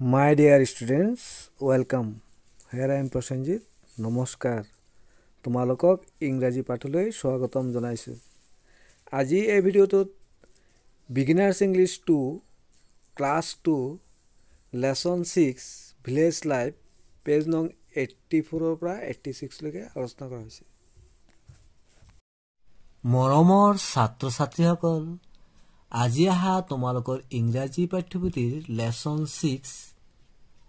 My dear students, welcome. Here I am Prasenjit. নমস্কাৰ তোমালোকক ইংৰাজী পাঠলৈ স্বাগতম জনাইছোঁ। আজি এই ভিডিঅ'টোত beginners English 2 class 2 lesson 6 village life page নং 84 ৰ পৰা 86 লৈকে আলোচনা কৰা হৈছে। মৰমৰ ছাত্ৰ-ছাত্ৰীসকল, আজি আহা তোমালোকৰ ইংৰাজী পাঠ্যপুথিৰ লেসন 6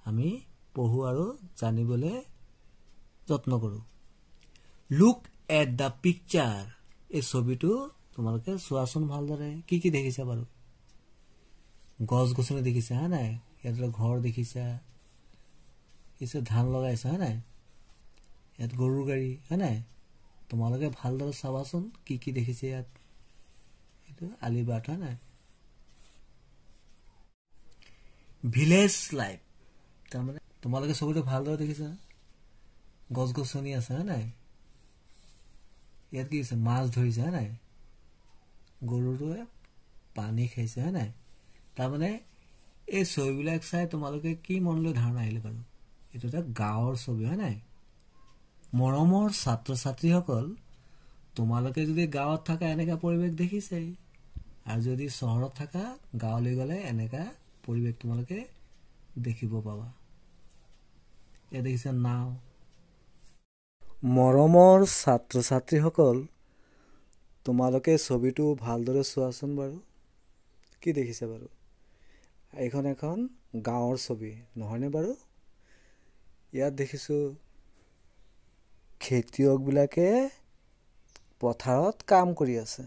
আমি পঢ়ো আৰু জানিবলৈ যত্ন কৰো। Look at the picture. এই ছবিটো তোমালোকে চোৱাচোন ভালদৰে। কি কি দেখিছা বাৰু? গছ-গছনি দেখিছা হা নাই? ইয়াত ঘৰ দেখিছা, কিছু ধান লগাইছা হা নাই? ইয়াত গৰুৰ গাড়ী হা নাই? তোমালোকে ভালদৰে চাবাচোন কি কি দেখিছে ইয়াত। এইটো আলিবাট হা নাই? ভিলেজ লাইফ, তাৰমানে তোমালোকে ছবিটো ভালদৰে দেখিছা। গছ-গছনি আছে হা নাই? ইয়াত কি আছে? মাছ ধৰিছে হা নাই? গৰুটোৱে পানী খাইছে হা নাই? তাৰমানে এই ছবিবিলাক চাই তোমালোকে কি মনলৈ ধাৰণা আহিলে বাৰু? এইটো এটা গাঁৱৰ ছবি হা নাই? মৰমৰ ছাত্ৰ-ছাত্ৰীসকল, তোমালোকে যদি গাঁৱত থাকা এনেকা পৰিৱেশ দেখিছে, আৰু যদি চহৰত থাকা গাঁৱলৈ গ'লে এনেকা পৰিৱেশ তোমালোকে দেখিব পাবা। ইয়াত দেখিছা নাও। মৰমৰ ছাত্ৰ-ছাত্ৰীসকল, তোমালোকে ছবিটো ভালদৰে চোৱাচোন বাৰু। কি দেখিছে বাৰু? এইখন এখন গাঁৱৰ ছবি নহয়নে বাৰু? ইয়াত দেখিছোঁ খেতিয়কবিলাকে পথাৰত কাম কৰি আছে,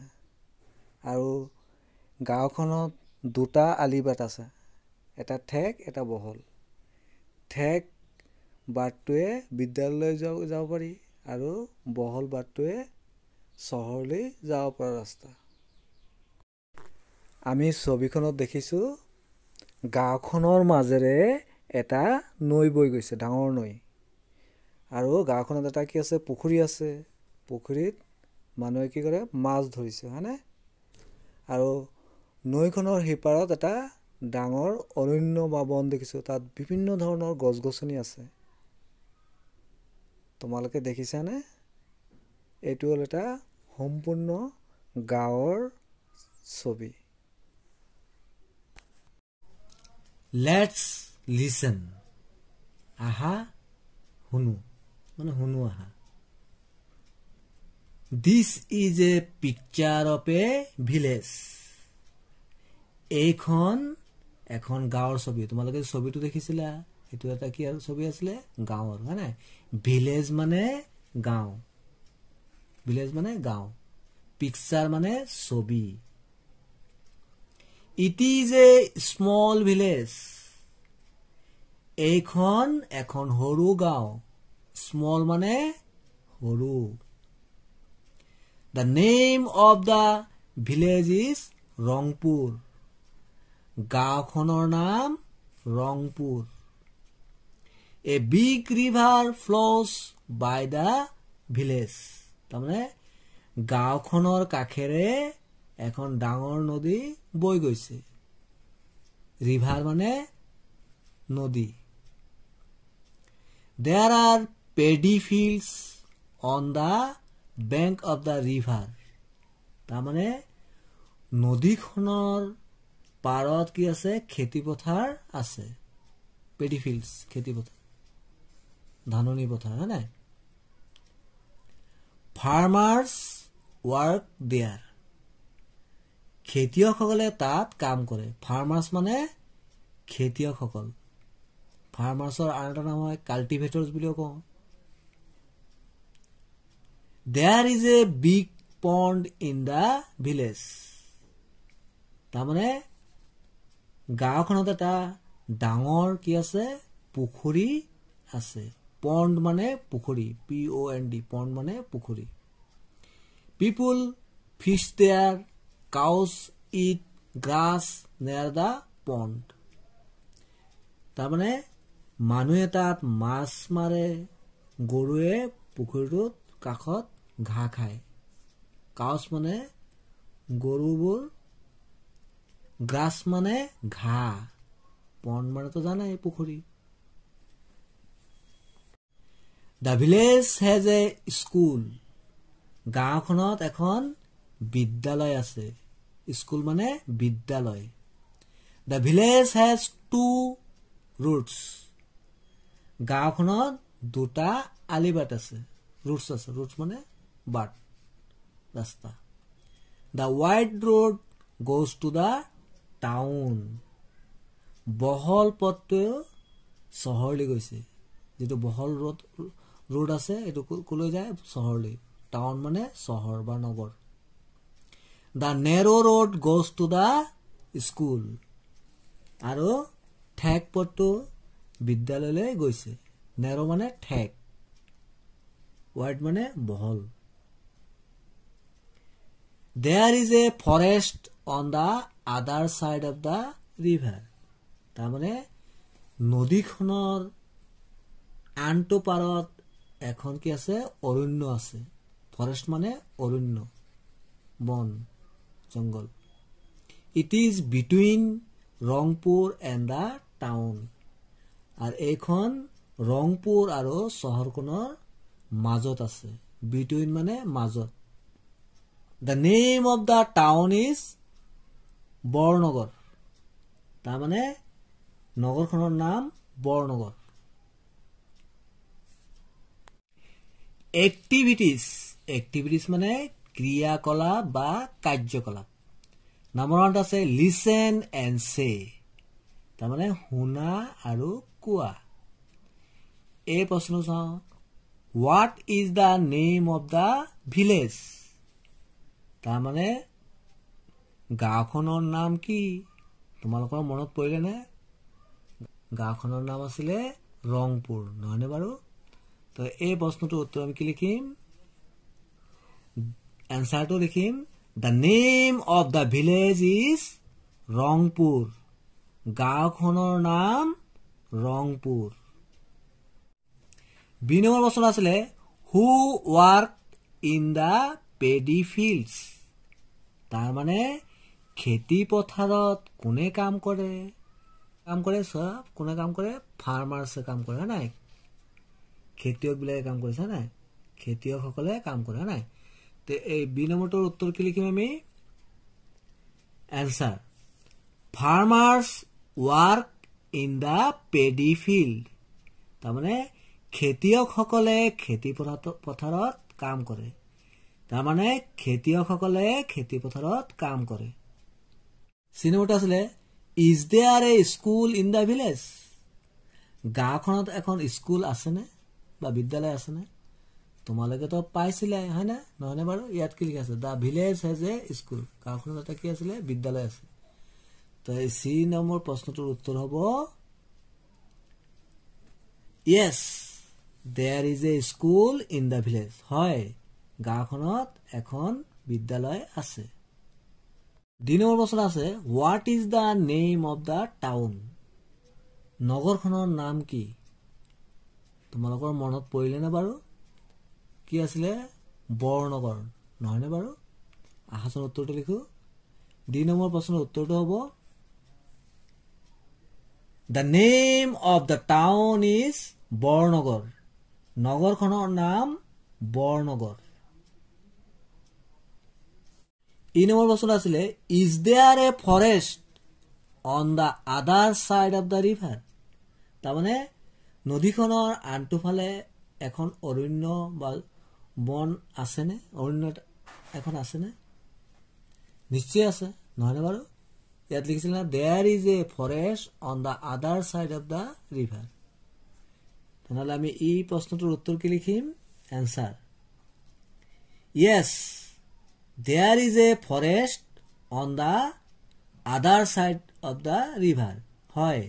আৰু গাঁওখনত দুটা আলিবাট আছে, এটা ঠেক এটা বহল। ঠেক বাটটোৱে বিদ্যালয়লৈ যাব পাৰি, আৰু বহল বাটটোৱে চহৰলৈ যাব পৰা ৰাস্তা। আমি ছবিখনত দেখিছোঁ গাঁওখনৰ মাজেৰে এটা নৈ বৈ গৈছে, ডাঙৰ নৈ। আৰু গাঁওখনত এটা কি আছে? পুখুৰী আছে। পুখুৰীত মানুহে কি কৰে? মাছ ধৰিছে হয়নে? আৰু নৈখনৰ সিপাৰত এটা ডাঙৰ অৰণ্য বা বন দেখিছোঁ। তাত বিভিন্ন ধৰণৰ গছ-গছনি আছে। তোমালোকে দেখিছানে? এইটো হ'ল এটা সম্পূৰ্ণ গাঁৱৰ ছবি। Let's listen. আহা শুনো, মানে শুনো আহা। This is a picture of a village. এইখন এখন গাঁৱৰ ছবি। তোমালোকে ছবিটো দেখিছিলা, এইটো এটা কি আৰু ছবি আছিলে? গাঁৱৰ হয় নাই? ভিলেজ মানে গাঁও, ভিলেজ মানে গাঁও, পিকচাৰ মানে ছবি। It is a small village. এইখন এখন সৰু গাঁও। স্মল মানে সৰু। The name of the village is Rangpur. গাঁওখনৰ নাম Rangpur. A big river flows by the village. তাৰমানে গাঁওখনৰ কাষেৰে এখন ডাঙৰ নদী বৈ গৈছে। ৰিভাৰ মানে নদী। There are paddy fields on the bank of the river. তাৰমানে নদীখনৰ পাৰত কি আছে? খেতি পথাৰ আছে। পেডি ফিল্ডছ, খেতি পথাৰ, ধাননি পথাৰ হয় নাই? Farmers work there. খেতিয়কসকলে তাত কাম কৰে। ফাৰ্মাৰ্ছ মানে খেতিয়কসকল। ফাৰ্মাৰ্ছৰ আন এটা নাম হয় কাল্টিভেটৰ্ছ বুলিও কওঁ। There is a big pond in the village. তাৰমানে গাঁওখনত এটা ডাঙৰ কি আছে? পুখুৰী আছে। পণ্ড মানে পুখুৰী, POND, পণ্ড মানে পুখুৰী। People fish there, cause it grass near the pond. তাৰমানে মানুহে তাত মাছ মাৰে, গৰুৱে পুখুৰীটোত কাষত ঘাঁহ খায়। কাউজ মানে গৰুবোৰ, গ্ৰাছ মানে ঘাঁহ, পণ্ড মানেতো জানাই পুখুৰী। The village has a school, গাঁওখনত এখন বিদ্যালয় আছে। স্কুল মানে বিদ্যালয়। The village has two routes, গাঁওখনত দুটা আলিবাট আছে। ৰুটছ আছে, ৰুটছ মানে বাট, ৰাস্তা। The wide road goes to the town, বহল পথটোৱেও চহৰলৈ গৈছে। যিটো বহল ৰোড আছে এইটো কলৈ যায়? চহৰলৈ। টাউন মানে চহৰ বা নগৰ। The narrow' road goes to the school, আৰু ঠেক পথটো বিদ্যালয়লৈ গৈছে। নেৰ' মানে ঠেক, ৱাইড মানে বহল। There is a forest on the other side of the river, তাৰমানে নদীখনৰ আনটো পাৰত এখন কি আছে? অৰণ্য আছে। ফৰেষ্ট মানে অৰণ্য, বন, জংগল। It is between Rangpur and the town, আৰু এইখন ৰংপুৰ আৰু চহৰখনৰ মাজত আছে। বিটুইন মানে মাজত। The name of the town is Barnagar, তাৰমানে নগৰখনৰ নাম বৰনগৰ। এক্টিভিটিজ, এক্টিভিটিজ মানে ক্ৰিয়াকলাপ বা কাৰ্যকলাপ। নম্বৰ ওৱানত আছে লিচেন এণ্ড চে, তাৰমানে শুনা আৰু কোৱা। এই প্ৰশ্ন চাওঁ, what is the name of the village, তাৰমানে গাঁওখনৰ নাম কি? তোমালোকৰ মনত পৰিলেনে? গাঁওখনৰ নাম আছিলে ৰংপুৰ, নহয়নে বাৰু? তো এই প্ৰশ্নটোৰ উত্তৰ আমি কি লিখিম? এনচাৰটো লিখিম the name of the village is Rangpur, গাঁওখনৰ নাম ৰংপুৰ। বি নম্বৰ প্ৰশ্ন আছিলে who work in the paddy fields, তাৰমানে খেতি পথাৰত কোনে কাম কৰে? কাম কৰে চব কোনে কাম কৰে? ফাৰ্মাৰ্ছে কাম কৰে, হয় নাই? খেতিয়কবিলাকে কাম কৰিছে, হয় নাই? খেতিয়কসকলে কাম কৰে, হয় নাই? তো এই বি নম্বৰটোৰ উত্তৰ কি লিখিম আমি? Answer farmers work in the paddy field, তাৰমানে খেতিয়কসকলে খেতি পথাৰত কাম কৰে। তাৰমানে খেতিয়কসকলে খেতি পথাৰত কাম কৰে। চি নম্বৰটো আছিলে is there a school in the village, গাঁওখনত এখন স্কুল আছেনে বা বিদ্যালয় আছেনে? তোমালোকেতো পাইছিলে, হয় না? নহয়নে বাৰু? ইয়াত কি লিখা আছে? The village has a school, গাঁওখনত এটা কি আছিলে? বিদ্যালয় আছে। তো এই চি নম্বৰ প্ৰশ্নটোৰ উত্তৰ হ'ব yes there is a school in the village, হয় গাঁওখনত এখন বিদ্যালয় আছে। ডি নম্বৰ প্ৰশ্ন আছে what is the name of the town, নগৰখনৰ নাম কি? তোমালোকৰ মনত পৰিলেনে বাৰু? কি আছিলে? বৰনগৰ, নহয়নে বাৰু? আহাচোন উত্তৰটো লিখো। ডি নম্বৰ প্ৰশ্নৰ উত্তৰটো হ'ব the name of the town is Baranagar, নগৰখনৰ নাম বৰনগৰ। ই নম্বৰ প্ৰশ্ন আছিলে is there a forest on the other side of the river, তাৰমানে নদীখনৰ আনটো ফালে এখন অৰণ্য বা বন আছেনে? অৰণ্য এখন আছেনে? নিশ্চয় আছে, নহয়নে বাৰু? ইয়াত লিখিছিল না there is a forest on the other side of the river. তেনেহ'লে আমি এই প্ৰশ্নটোৰ উত্তৰ কি লিখিম? Answer yes there is a forest on the other side of the river, হয়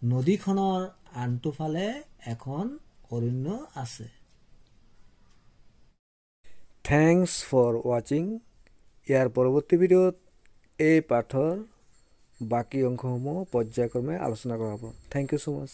নদীখনৰ আনটো ফালে এখন অৰণ্য আছে। থেংকছ ফৰ ৱাচিং। ইয়াৰ পৰৱৰ্তী ভিডিঅ'ত এই পাঠৰ বাকী অংশসমূহ পৰ্যায়ক্ৰমে আলোচনা কৰা হ'ব। Thank you so' much.